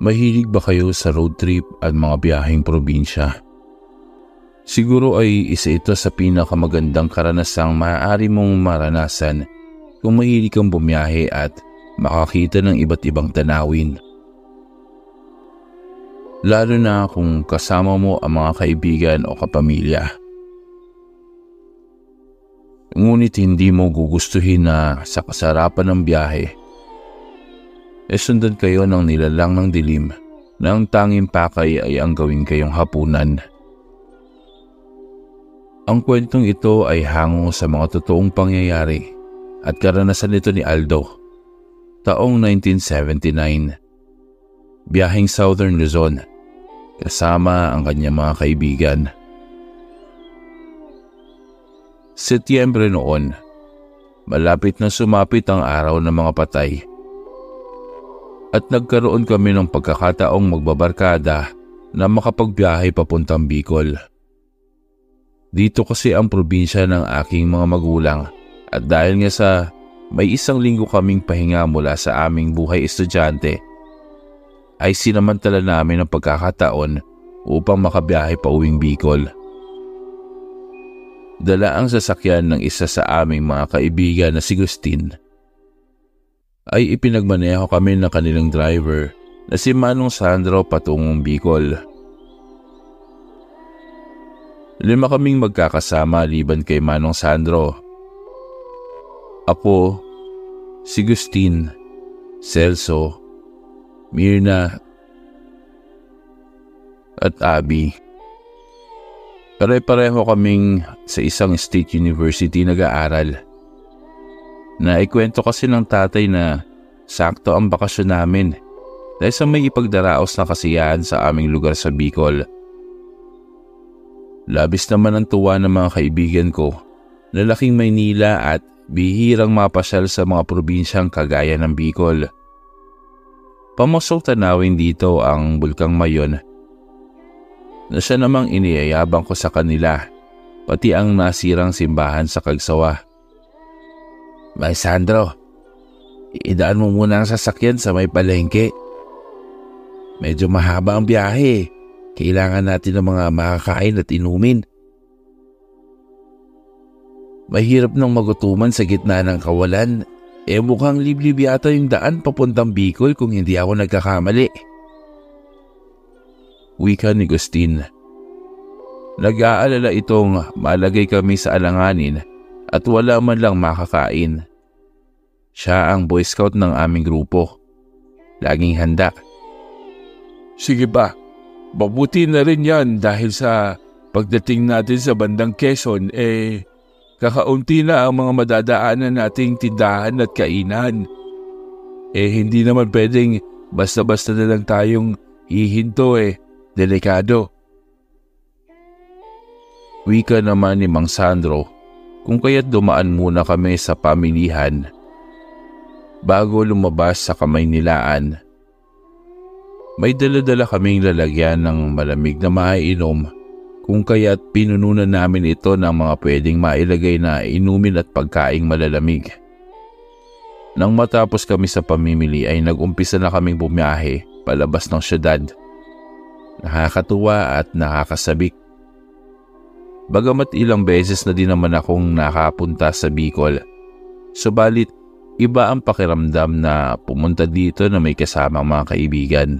Mahilig ba kayo sa road trip at mga biyaheng probinsya? Siguro ay isa ito sa pinakamagandang karanasang maaari mong maranasan kung mahilig kang bumiyahe at makakita ng iba't ibang tanawin. Lalo na kung kasama mo ang mga kaibigan o kapamilya. Ngunit hindi mo gugustuhin na sa kasarapan ng biyahe, sundan kayo ng nilalang ng dilim na ang tanging pakay ay ang gawin kayong hapunan. Ang kwentong ito ay hango sa mga totoong pangyayari at karanasan nito ni Aldo, taong 1979. Biyaheng Southern Luzon, kasama ang kanyang mga kaibigan. Setyembre noon, malapit na sumapit ang araw ng mga patay. At nagkaroon kami ng pagkakataong magbabarkada na makapagbiyahe papuntang Bicol. Dito kasi ang probinsya ng aking mga magulang at dahil nga sa may isang linggo kaming pahinga mula sa aming buhay estudyante, ay sinamantala namin ang pagkakataon upang makabiyahe pa uwing Bicol. Dala ang sasakyan ng isa sa aming mga kaibigan na si Gustin. Ay ipinagmaneho kami ng kanilang driver na si Manong Sandro patungong Bicol. 5 kaming magkakasama liban kay Manong Sandro. Ako, si Gustin, Celso, Mirna, at Abby. Pare-pareho kaming sa isang state university nag-aaral. Naikwento kasi ng tatay na sakto ang bakasyon namin dahil sa may ipagdaraos na kasiyahan sa aming lugar sa Bicol. Labis naman ang tuwa ng mga kaibigan ko na laking Maynila at bihirang mapasyal sa mga probinsyang kagaya ng Bicol. Pamasok tanawin dito ang Bulkang Mayon na siya namang iniyayabang ko sa kanila, pati ang nasirang simbahan sa Cagsawa. May Sandro, idaan mo muna ang sasakyan sa may palengke. Medyo mahaba ang biyahe. Kailangan natin ng mga makakain at inumin. Mahirap nang magutuman sa gitna ng kawalan. Mukhang liblib yata yung daan papuntang Bicol kung hindi ako nagkakamali. Wika ni Gustin. Nag-aalala itong malagay kami sa alanganin at wala man lang makakain. Siya ang Boy Scout ng aming grupo. Laging handa. Sige ba, mabuti na rin yan dahil sa pagdating natin sa bandang Quezon, kakaunti na ang mga madadaanan nating tindahan at kainan. Hindi naman pwedeng basta-basta na lang tayong hihinto delikado. Wika naman ni Mang Sandro kung kaya't dumaan muna kami sa pamilihan bago lumabas sa Kamaynilaan. May dala-dala kaming lalagyan ng malamig na maiinom kung kaya't pinununan namin ito ng mga pwedeng mailagay na inumin at pagkaing malalamig. Nang matapos kami sa pamimili ay nag-umpisa na kaming bumiyahe palabas ng syudad. Nakakatuwa at nakakasabik. Bagamat ilang beses na din naman akong nakapunta sa Bicol, subalit iba ang pakiramdam na pumunta dito na may kasamang mga kaibigan.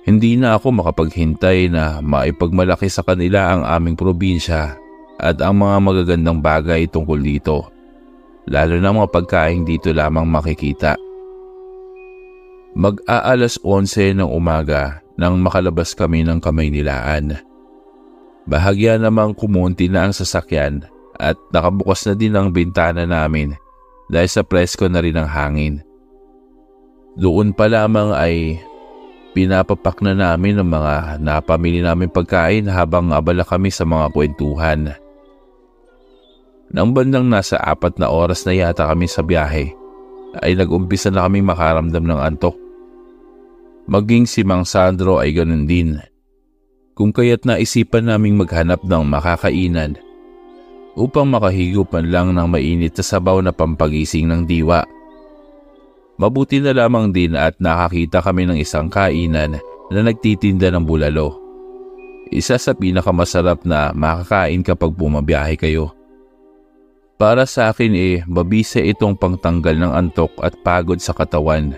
Hindi na ako makapaghintay na maipagmalaki sa kanila ang aming probinsya at ang mga magagandang bagay tungkol dito, lalo na mga pagkain dito lamang makikita. Mag-aalas 11 ng umaga nang makalabas kami ng Kamaynilaan. Bahagya namang kumunti na ang sasakyan at nakabukas na din ang bintana namin dahil sa presko na rin ang hangin. Doon pa lamang ay pinapapak na namin ang mga napamili namin pagkain habang abala kami sa mga kwentuhan. Nang bandang nasa 4 na oras na yata kami sa biyahe, ay nag-umpisa na kaming makaramdam ng antok. Maging si Mang Sandro ay ganun din. Kung kaya't naisipan naming maghanap ng makakainan upang makahigop man lang ng mainit na sabaw na pampagising ng diwa. Mabuti na lamang din at nakakita kami ng isang kainan na nagtitinda ng bulalo. Isa sa pinakamasarap na makakain kapag bumabiyahe kayo. Para sa akin mabisa itong pangtanggal ng antok at pagod sa katawan.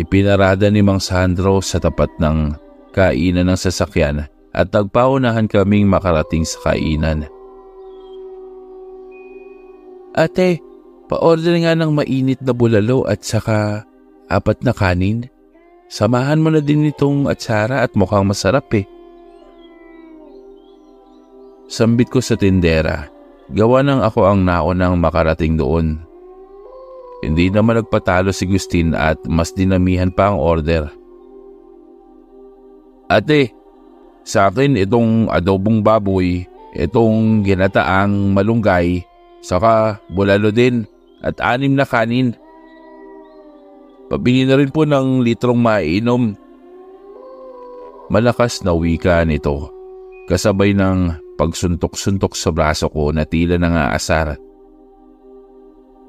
Ipinarada ni Mang Sandro sa tapat ng kainan ng sasakyan at nagpaunahan kaming makarating sa kainan. Ate, pa-order nga ng mainit na bulalo at saka 4 na kanin. Samahan mo na din itong atsara at mukhang masarap Sambit ko sa tindera, gawa ng ako ang naunang makarating doon. Hindi naman nagpatalo si Gustin at mas dinamihan pa ang order. Ate, sa akin itong adobong baboy, itong ginataang malunggay, saka bulalo din at 6 na kanin. Pabili na rin po ng litrong maiinom. Malakas na wika nito, kasabay ng pagsuntok-suntok sa braso ko na tila nangaasar.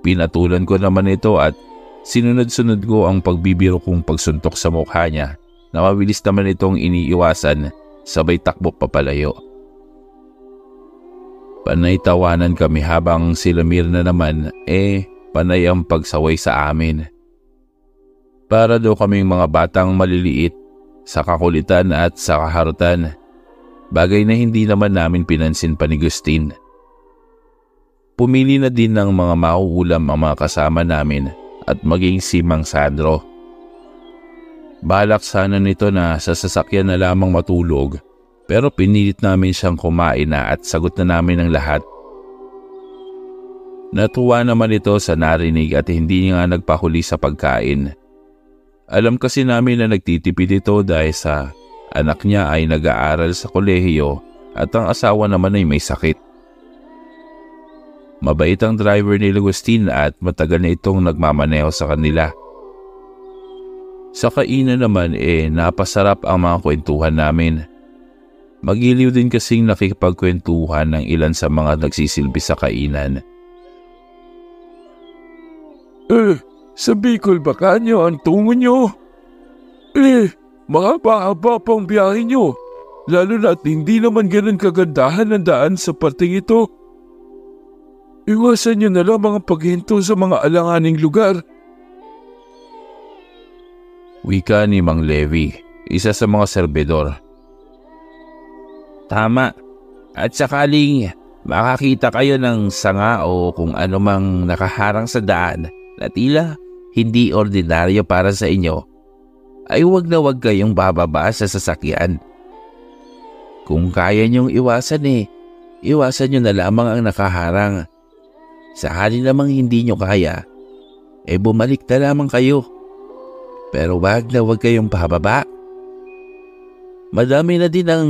Pinatulan ko naman ito at sinunod-sunod ko ang pagbibiro kong pagsuntok sa mukha niya na mabilis naman itong iniiwasan, sabay takbo papalayo. Panay tawanan kami habang sila Mirna naman panay ang pagsaway sa amin. Para daw kaming mga batang maliliit sa kakulitan at sa kaharutan, bagay na hindi naman namin pinansin pa ni Gustin. Pumili na din ng mga mauulam ang mga kasama namin at maging si Mang Sandro. Balak sana nito na sa sasakyan na lamang matulog, pero pinilit namin siyang kumain na at sagot na namin ang lahat. Natuwa naman ito sa narinig at hindi nga nagpahuli sa pagkain. Alam kasi namin na nagtitipid ito dahil sa anak niya ay nag-aaral sa kolehiyo at ang asawa naman ay may sakit. Mabait ang driver ni Agustin at matagal na itong nagmamaneho sa kanila. Sa kainan naman napasarap ang mga kwentuhan namin. Magiliw din kasing nakikipagkwentuhan ng ilan sa mga nagsisilbi sa kainan. Sa Bicol ba kanyo ang tungo nyo? Mahaba-haba pang biyahe nyo, lalo na't hindi naman ganun kagandahan ang daan sa parting ito. Iwasan nyo na lang mga paghinto sa mga alanganing lugar. Wika ni Mang Levi, isa sa mga serbidor. Tama, at sakaling makakita kayo ng sanga o kung ano mang nakaharang sa daan na tila hindi ordinaryo para sa inyo, ay huwag na huwag kayong bababa sa sasakyan. Kung kaya niyong iwasan iwasan niyo na lamang ang nakaharang. Sa halin namang hindi niyo kaya, bumalik na lamang kayo. Pero huwag na huwag kayong bababa. Madami na din ang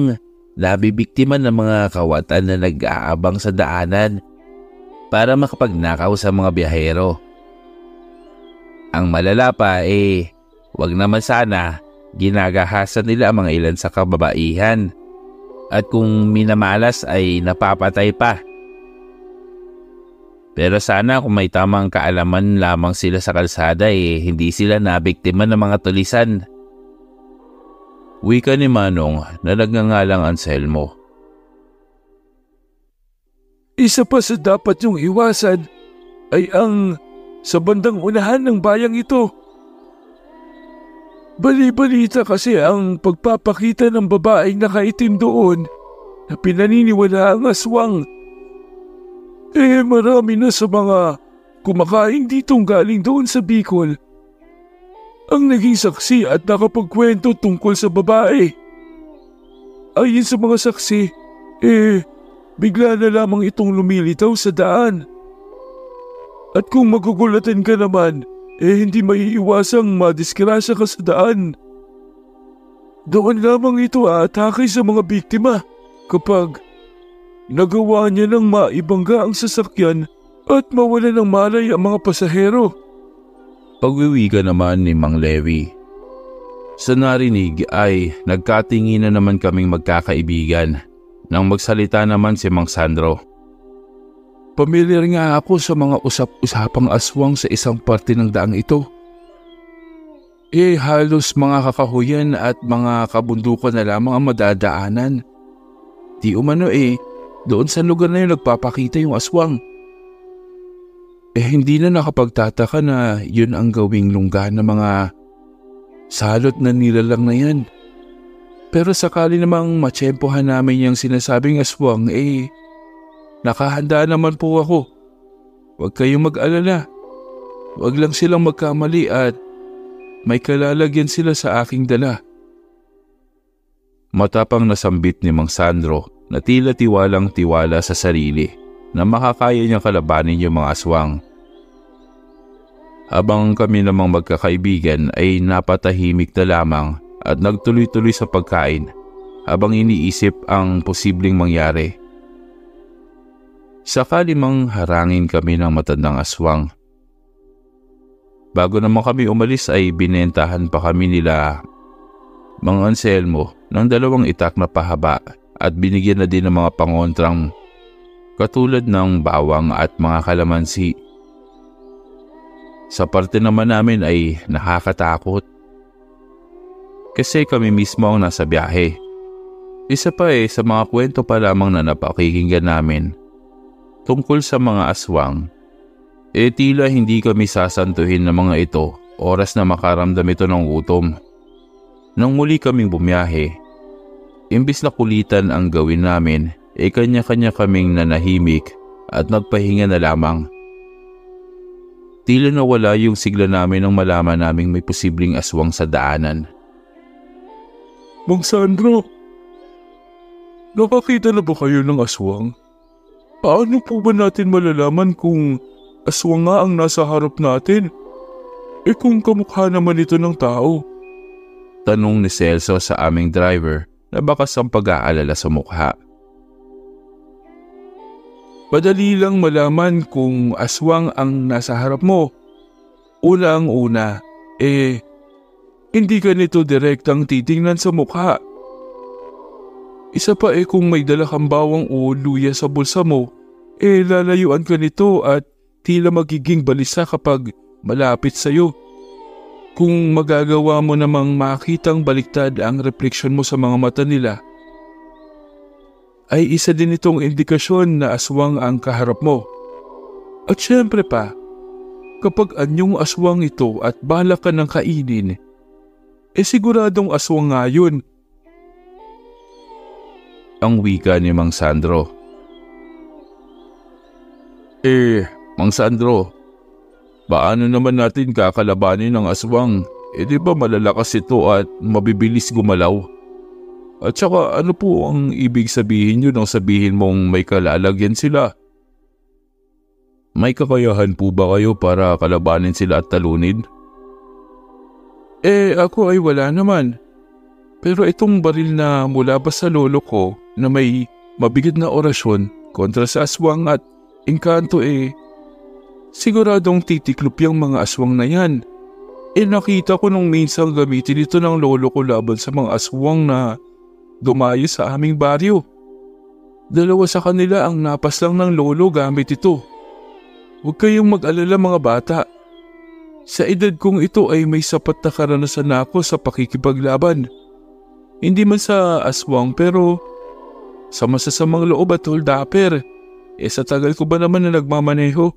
nabibiktima ng mga kawatan na nag-aabang sa daanan para makapagnakaw sa mga biyahero. Ang malala pa wag naman sana ginagahasan nila ang mga ilan sa kababaihan at kung minamalas ay napapatay pa. Pero sana kung may tamang kaalaman lamang sila sa kalsada hindi sila nabiktima ng mga tulisan. Wika ni Manong na nagngangalang Anselmo. Isa pa sa dapat yung iwasan ay ang sa bandang unahan ng bayang ito. Bali-balita kasi ang pagpapakita ng babaeng nakaitim doon na pinaniniwala ang aswang. Marami na sa mga kumakain ditong galing doon sa Bicol ang naging saksi at nakapagkwento tungkol sa babae. Ayon sa mga saksi, bigla na lamang itong lumilitaw sa daan. At kung magugulatan ka naman, hindi maiiwasang madisgrasya ka sa daan. Doon lamang ito aatake sa mga biktima kapag nagawa niya ng maibangga ang sasakyan at mawala ng malay ang mga pasahero. Pagwiwika naman ni Mang Levi. Sa narinig ay nagkatingin na naman kaming magkakaibigan nang magsalita naman si Mang Sandro. Pamilyar nga ako sa mga usap-usapang aswang sa isang parte ng daang ito. Halos mga kakahuyan at mga kabundukan na lamang ang madadaanan. Di umano doon sa lugar na yun nagpapakita yung aswang. Hindi na nakapagtataka na yun ang gawing lungga ng mga salot na nilalang na yan. Pero sakali namang matsyempohan namin yung sinasabing aswang, nakahanda naman po ako. Huwag kayong mag-alala. Huwag lang silang magkamali at may kalalagyan sila sa aking dala. Matapang nasambit ni Mang Sandro na tila tiwalang tiwala sa sarili na makakaya niyang kalabanin yung mga aswang. Habang kami namang magkakaibigan ay napatahimik na lamang at nagtuloy-tuloy sa pagkain habang iniisip ang posibleng mangyari. Sakali mang harangin kami ng matandang aswang. Bago naman kami umalis ay binentahan pa kami nila Mang Anselmo ng 2 itak na pahaba at binigyan na din ng mga pangontrang katulad ng bawang at mga kalamansi. Sa parte naman namin ay nakakatakot. Kasi kami mismo ang nasa biyahe. Isa pa sa mga kwento pa lamang na napakikinggan namin tungkol sa mga aswang. Tila hindi kami sasantuhin ng mga ito oras na makaramdam ito ng gutom. Nang muli kaming bumiyahe, imbis na kulitan ang gawin namin, kanya-kanya kaming nanahimik at nagpahinga na lamang. Tila nawala yung sigla namin nang malaman naming may posibleng aswang sa daanan. Mang Sandro, nakakita na ba kayo ng aswang? Paano po ba natin malalaman kung aswang nga ang nasa harap natin? Kung kamukha naman ito ng tao? Tanong ni Celso sa aming driver na bakas ang pag-aalala sa mukha. Madali lang malaman kung aswang ang nasa harap mo. Una, hindi ka nito direktang titingnan sa mukha. Isa pa kung may dala kang bawang o luya sa bulsa mo, lalayuan ka nito at tila magiging balisa kapag malapit sa'yo. Kung magagawa mo namang makitang baliktad ang refleksyon mo sa mga mata nila, ay isa din itong indikasyon na aswang ang kaharap mo. At syempre pa, kapag anyong aswang ito at balak ka ng kainin, siguradong aswang nga yun. Ang wika ni Mang Sandro. Mang Sandro, paano naman natin kakalabanin ng aswang? Di ba malalakas ito at mabibilis gumalaw? At saka ano po ang ibig sabihin nyo nang sabihin mong may kalalagyan sila? May kakayahan po ba kayo para kalabanin sila at talunin? Ako ay wala naman. Pero itong baril na mula pa sa lolo ko na may mabigat na orasyon kontra sa aswang at engkanto siguradong titiklop yung mga aswang na yan. Nakita ko nung minsan gamitin ito ng lolo ko laban sa mga aswang na dumayo sa aming baryo. 2 sa kanila ang napas lang ng lolo gamit ito. Huwag kayong mag-alala mga bata. Sa edad kong ito ay may sapat na karanasan ako sa pakikipaglaban. Hindi man sa aswang pero sa masasamang loob at holdapper. Sa tagal ko ba naman na nagmamaneho?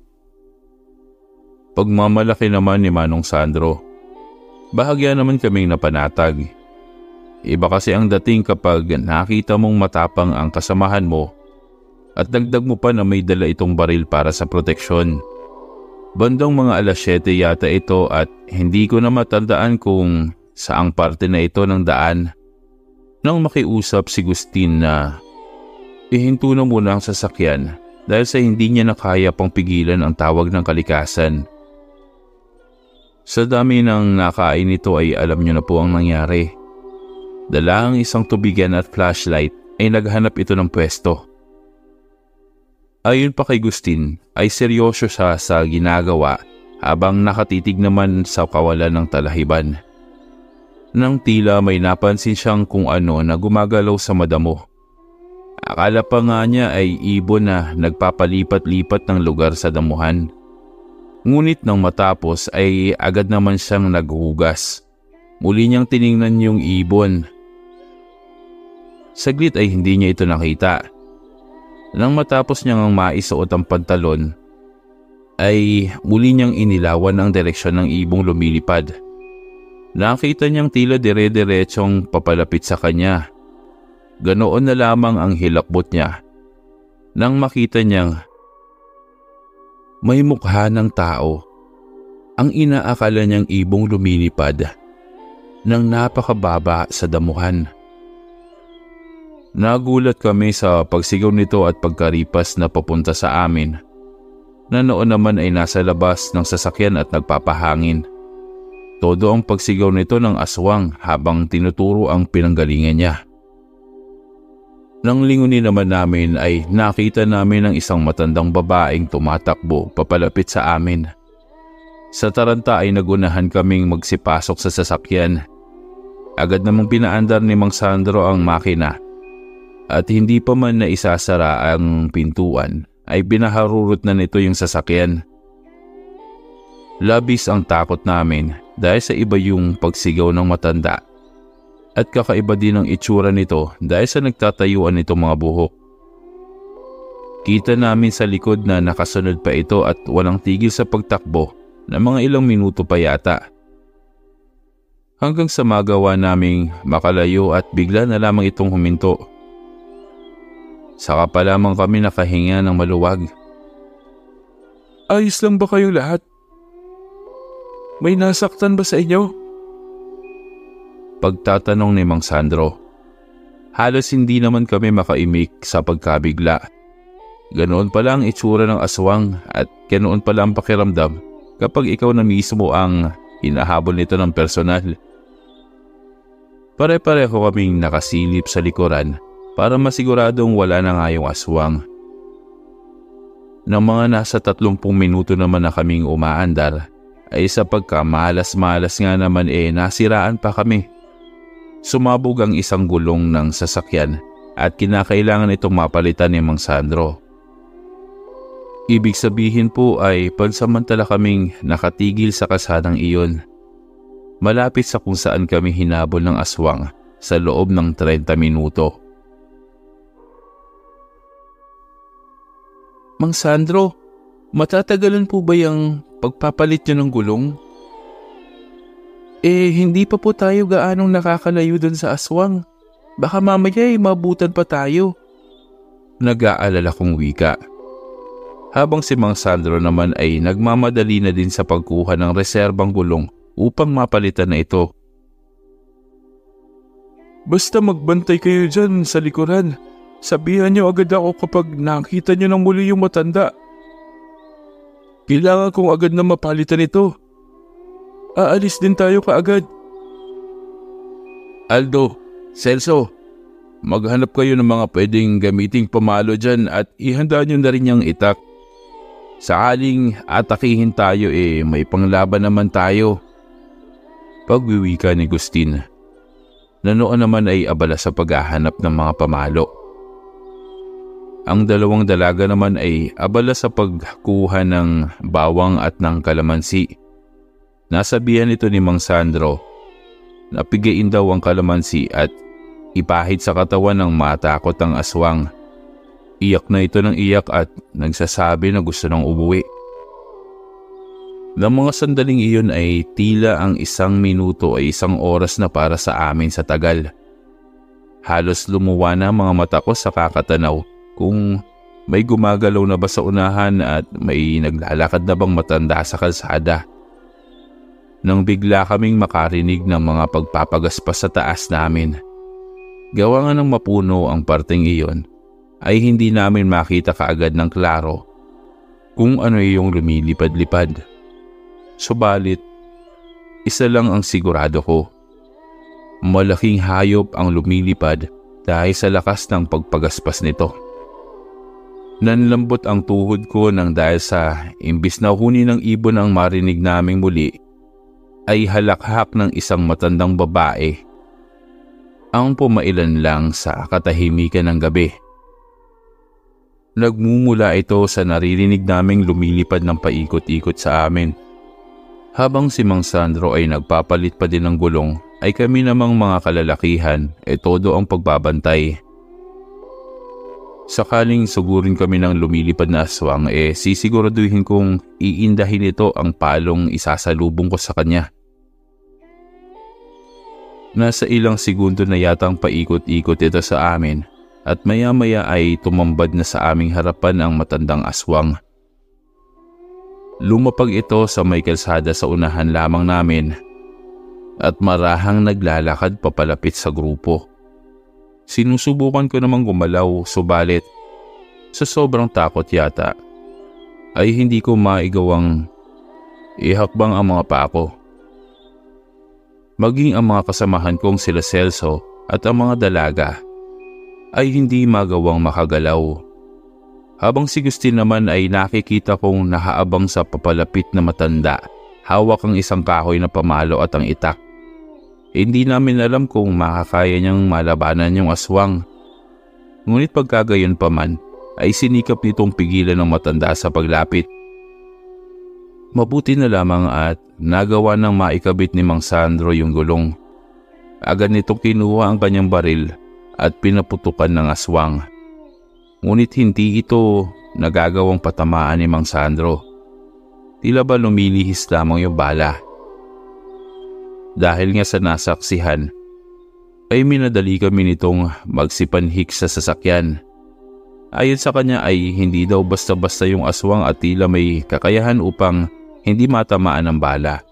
Pagmamalaki naman ni Manong Sandro. Bahagya naman kaming napanatag. Iba kasi ang dating kapag nakita mong matapang ang kasamahan mo at dagdag mo pa na may dala itong baril para sa proteksyon. Bandang mga 7:00 yata ito at hindi ko na matandaan kung saang parte na ito ng daan nang makiusap si Gustin na ihinto na muna ang sasakyan dahil sa hindi niya nakaya pang pigilan ang tawag ng kalikasan. Sa dami ng nakain nito ay alam niyo na po ang nangyari. Dala ang isang tubigan at flashlight ay naghanap ito ng pwesto. Ayon pa kay Gustin ay seryoso siya sa ginagawa habang nakatitig naman sa kawalan ng talahiban. Nang tila may napansin siyang kung ano na gumagalaw sa madamo, Akala pa nga niya ay ibon na nagpapalipat-lipat ng lugar sa damuhan. Ngunit nang matapos ay agad naman siyang naghugas. Muli niyang tiningnan yung ibon. Saglit ay hindi niya ito nakita. Nang matapos niyang maisuot ang pantalon, ay muli niyang inilawan ang direksyon ng ibong lumilipad. Nakita niyang tila dire-diretsong papalapit sa kanya. Ganoon na lamang ang hilakbot niya. Nang makita niyang may mukha ng tao, ang inaakala niyang ibong lumilipad ng napakababa sa damuhan. Nagulat kami sa pagsigaw nito at pagkaripas na papunta sa amin, na noon naman ay nasa labas ng sasakyan at nagpapahangin. Todo ang pagsigaw nito ng aswang habang tinuturo ang pinanggalingan niya. Nang lingunin naman namin ay nakita namin ang isang matandang babaeng tumatakbo papalapit sa amin. Sa taranta ay nagunahan kaming magsipasok sa sasakyan. Agad namang pinaandar ni Mang Sandro ang makina at hindi pa man na isasara ang pintuan ay binaharurot na nito yung sasakyan. Labis ang takot namin dahil sa iba yung pagsigaw ng matanda. At kakaiba din ang itsura nito dahil sa nagtatayuan nitong mga buhok. Kita namin sa likod na nakasunod pa ito at walang tigil sa pagtakbo na mga ilang minuto pa yata. Hanggang sa magawa naming makalayo at bigla na lamang itong huminto. Saka pa lamang kami nakahinga ng maluwag. Ayos lang ba kayong lahat? May nasaktan ba sa inyo? Pagtatanong ni Mang Sandro. Halos hindi naman kami makaimik sa pagkabigla. Ganoon pala ang itsura ng aswang at ganoon pala ang pakiramdam kapag ikaw na mismo ang hinahabol nito ng personal. Pare-pareho kaming nakasilip sa likuran para masiguradong wala na nga yung aswang. Nang mga nasa 30 minuto naman na kaming umaandar, ay sa pagkamalas-malas nga naman nasiraan pa kami. Sumabog ang isang gulong ng sasakyan at kinakailangan itong mapalitan ni Mang Sandro. Ibig sabihin po ay pansamantala kaming nakatigil sa kasadang iyon. Malapit sa kung saan kami hinabol ng aswang sa loob ng 30 minuto. Mang Sandro, matatagalan po ba yung pagpapalit niyo ng gulong? Hindi pa po tayo gaanong nakakalayo dun sa aswang. Baka mamaya mabutan pa tayo. Nag-aalala kong wika. Habang si Mang Sandro naman ay nagmamadali na din sa pagkuha ng reserbang gulong upang mapalitan na ito. Basta magbantay kayo dyan sa likuran. Sabihan niyo agad ako kapag nakita niyo ng muli yung matanda. Kailangan kong agad na mapalitan ito. Aalis din tayo kaagad. Aldo, Celso, maghanap kayo ng mga pwedeng gamiting pamalo dyan at ihanda nyo na rin yung itak. Sakaling atakihin tayo may panglaban naman tayo. Pagwiwika ni Gustin, na noon naman ay abala sa paghahanap ng mga pamalo. Ang dalawang dalaga naman ay abala sa pagkuha ng bawang at ng kalamansi. Nasabihan ito ni Mang Sandro na pigain daw ang kalamansi at ipahid sa katawan ng matakot ang aswang. Iyak na ito ng iyak at nagsasabi na gusto nang umuwi. Nang mga sandaling iyon ay tila ang 1 minuto ay 1 oras na para sa amin sa tagal. Halos lumuwa na mga mata ko sa kakatanaw kung may gumagalaw na ba sa unahan at may naglalakad na bang matanda sa kalsada. Nang bigla kaming makarinig ng mga pagpapagaspas sa taas namin. Gawa nga ng mapuno ang parteng iyon, ay hindi namin makita kaagad ng klaro kung ano yung lumilipad-lipad. Subalit, isa lang ang sigurado ko. Malaking hayop ang lumilipad dahil sa lakas ng pagpagaspas nito. Nanlambot ang tuhod ko nang dahil sa imbis na huni ng ibon ang marinig naming muli, ay halakhak ng isang matandang babae ang pumailan lang sa katahimikan ng gabi. Nagmumula ito sa naririnig naming lumilipad ng paikot-ikot sa amin. Habang si Mang Sandro ay nagpapalit pa din ng gulong, ay kami namang mga kalalakihan todo ang pagbabantay. Sakaling sugurin kami ng lumilipad na aswang, sisiguraduhin kong iindahin ito ang palong isasalubong ko sa kanya. Nasa ilang segundo na yatang paikot-ikot ito sa amin at maya-maya ay tumambad na sa aming harapan ang matandang aswang. Lumapag ito sa may kalsada sa unahan lamang namin at marahang naglalakad papalapit sa grupo. Sinusubukan ko namang gumalaw, subalit sa sobrang takot yata ay hindi ko maigawang ihakbang ang mga paa ko. Maging ang mga kasamahan kong sila Celso at ang mga dalaga ay hindi magawang makagalaw. Habang si Gustin naman ay nakikita kong nakaabang sa papalapit na matanda, hawak ang isang kahoy na pamalo at ang itak. Hindi namin alam kung makakaya niyang malabanan yung aswang. Ngunit pagkagayon pa man, ay sinikap nitong pigilan ng matanda sa paglapit. Mabuti na lamang at nagawa ng maikabit ni Mang Sandro yung gulong. Agad nitong kinuha ang kanyang baril at pinaputukan ng aswang. Ngunit hindi ito nagagawang patamaan ni Mang Sandro. Tila ba lumilihis lamang yung bala. Dahil nga sa nasaksihan, ay minadali kami nitong magsipanhik sa sasakyan. Ayon sa kanya ay hindi daw basta-basta yung aswang at tila may kakayahan upang hindi matamaan ng bala.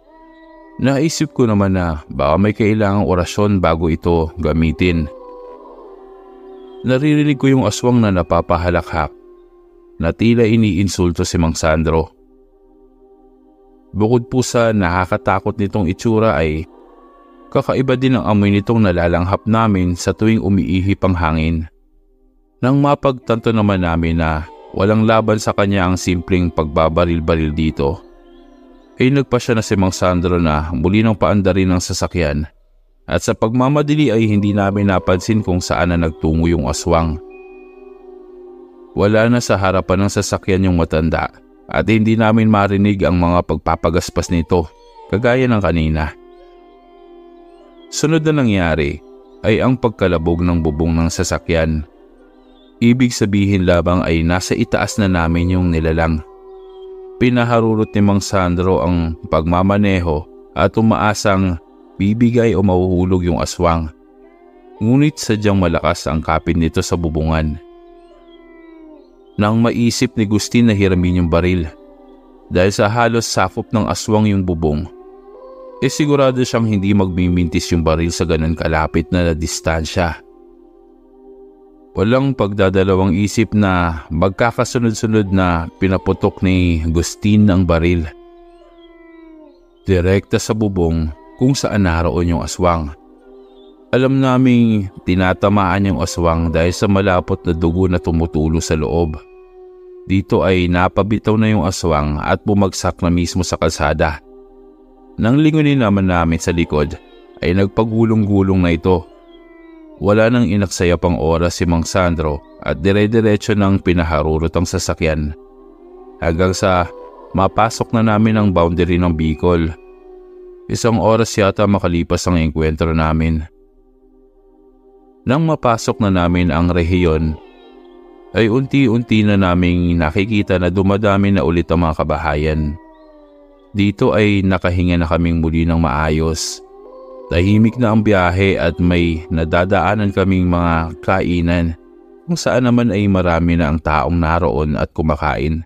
Naisip ko naman na baka may kailangang orasyon bago ito gamitin. Naririnig ko yung aswang na napapahalakhak na tila iniinsulto si Mang Sandro. Bukod po sa nakakatakot nitong itsura ay kakaiba din ang amoy nitong nalalanghap namin sa tuwing umiihip ang hangin. Nang mapagtanto naman namin na walang laban sa kanya ang simpleng pagbabaril-baril dito, ay nagpasya na si Mang Sandro na muli nang paandarin ng sasakyan at sa pagmamadali ay hindi namin napansin kung saan na nagtungo yung aswang. Wala na sa harapan ng sasakyan yung matanda at hindi namin marinig ang mga pagpapagaspas nito, kagaya ng kanina. Sunod na nangyari ay ang pagkalabog ng bubong ng sasakyan. Ibig sabihin labang ay nasa itaas na namin yung nilalang. Pinaharurot ni Mang Sandro ang pagmamaneho at umaasang bibigay o mahuhulog yung aswang. Ngunit sadyang malakas ang kapit nito sa bubungan. Nang maisip ni Gustin na hiramin yung baril, dahil sa halos sakop ng aswang yung bubong, sigurado siyang hindi magmimintis yung baril sa ganun kalapit na distansya. Walang pagdadalawang isip na magkakasunod-sunod na pinaputok ni Gustin ang baril. Direkta sa bubong kung saan naroon yung aswang. Alam naming tinatamaan yung aswang dahil sa malapot na dugo na tumutulo sa loob. Dito ay napabitaw na yung aswang at bumagsak na mismo sa kalsada. Nang lingunin naman namin sa likod ay nagpagulong-gulong na ito. Wala nang inaksaya pang oras si Mang Sandro at dire-diretso nang pinaharurot ang sasakyan. Hanggang sa mapasok na namin ang boundary ng Bicol. 1 oras yata makalipas ang engkwentro namin. Nang mapasok na namin ang rehiyon, ay unti-unti na naming nakikita na dumadami na ulit ang mga kabahayan. Dito ay nakahinga na kaming muli ng maayos. Tahimik na ang biyahe at may nadadaanan kaming mga kainan kung saan naman ay marami na ang taong naroon at kumakain.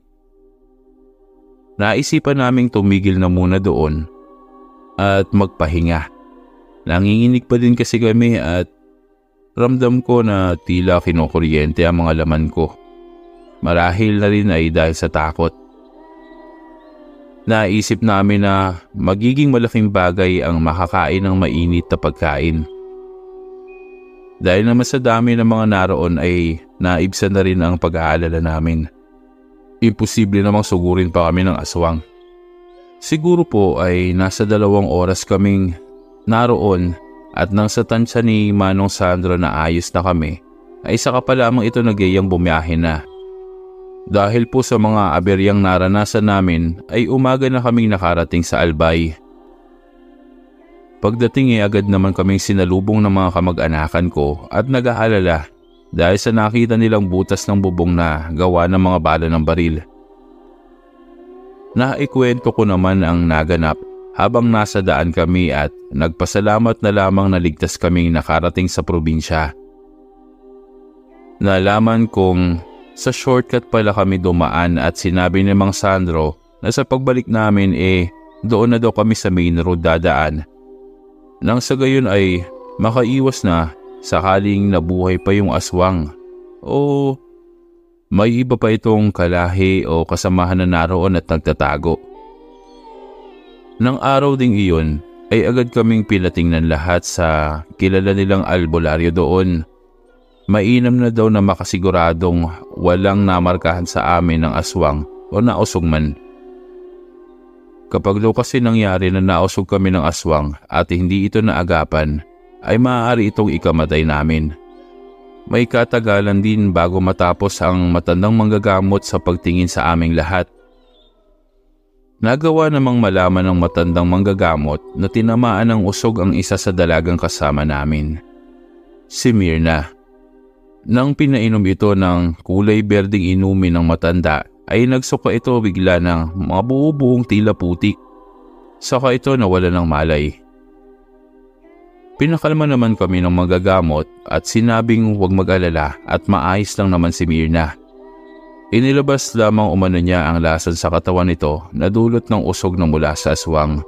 Naisipan naming tumigil na muna doon at magpahinga. Nanginginig pa din kasi kami at ramdam ko na tila kinukuryente ang mga laman ko. Marahil na rin ay dahil sa takot. Naisip namin na magiging malaking bagay ang makakain ng mainit na pagkain. Dahil naman sa dami ng mga naroon ay naibsan na rin ang pag-aalala namin. Imposible namang sugurin pa kami ng aswang. Siguro po ay nasa 2 oras kaming naroon. At nang sa tansya ni Manong Sandro na ayos na kami, ay saka pa lamang ito nagyayang bumiyahe na. Dahil po sa mga aberyang naranasan namin ay umaga na kaming nakarating sa Albay. Pagdating agad naman kaming sinalubong ng mga kamag-anakan ko at nag-aalala dahil sa nakita nilang butas ng bubong na gawa ng mga bala ng baril. Naikwento ko naman ang naganap habang nasa daan kami at nagpasalamat na lamang na ligtas kaming nakarating sa probinsya. Nalaman kong sa shortcut pala kami dumaan at sinabi ni Mang Sandro na sa pagbalik namin doon na daw kami sa main road dadaan. Nang sa gayon ay makaiwas na sakaling nabuhay pa yung aswang o may iba pa itong kalahi o kasamahan na naroon at nagtatago. Nang araw ding iyon ay agad kaming pinatingnan lahat sa kilala nilang albularyo doon. Mainam na daw na makasiguradong walang namarkahan sa amin ng aswang o nausog man. Kapag daw kasi nangyari na nausog kami ng aswang at hindi ito naagapan, ay maaari itong ikamatay namin. May katagalan din bago matapos ang matandang manggagamot sa pagtingin sa aming lahat. Nagawa namang malaman ng matandang manggagamot na tinamaan ng usog ang isa sa dalagang kasama namin, si Myrna. Nang pinainom ito ng kulay berdeng inumin ng matanda ay nagsuka ito bigla ng mga buo-buong tila putik. Saka ito nawala ng malay. Pinakalma naman kami ng manggagamot at sinabing huwag mag-alala at maayos lang naman si Myrna. Inilabas lamang umano niya ang lason sa katawan nito na dulot ng usog na mula sa aswang.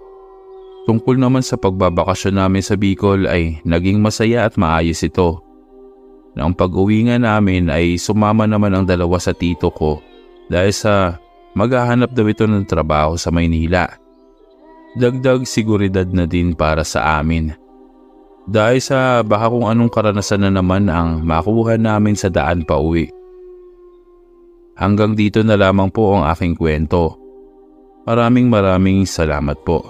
Tungkol naman sa pagbabakasyon namin sa Bicol ay naging masaya at maayos ito. Nang pag-uwi nga namin ay sumama naman ang dalawa sa tito ko dahil sa maghahanap daw ito ng trabaho sa Maynila. Dagdag seguridad na din para sa amin. Dahil sa baka kung anong karanasan na naman ang makuha namin sa daan pa uwi. Hanggang dito na lamang po ang aking kwento. Maraming salamat po.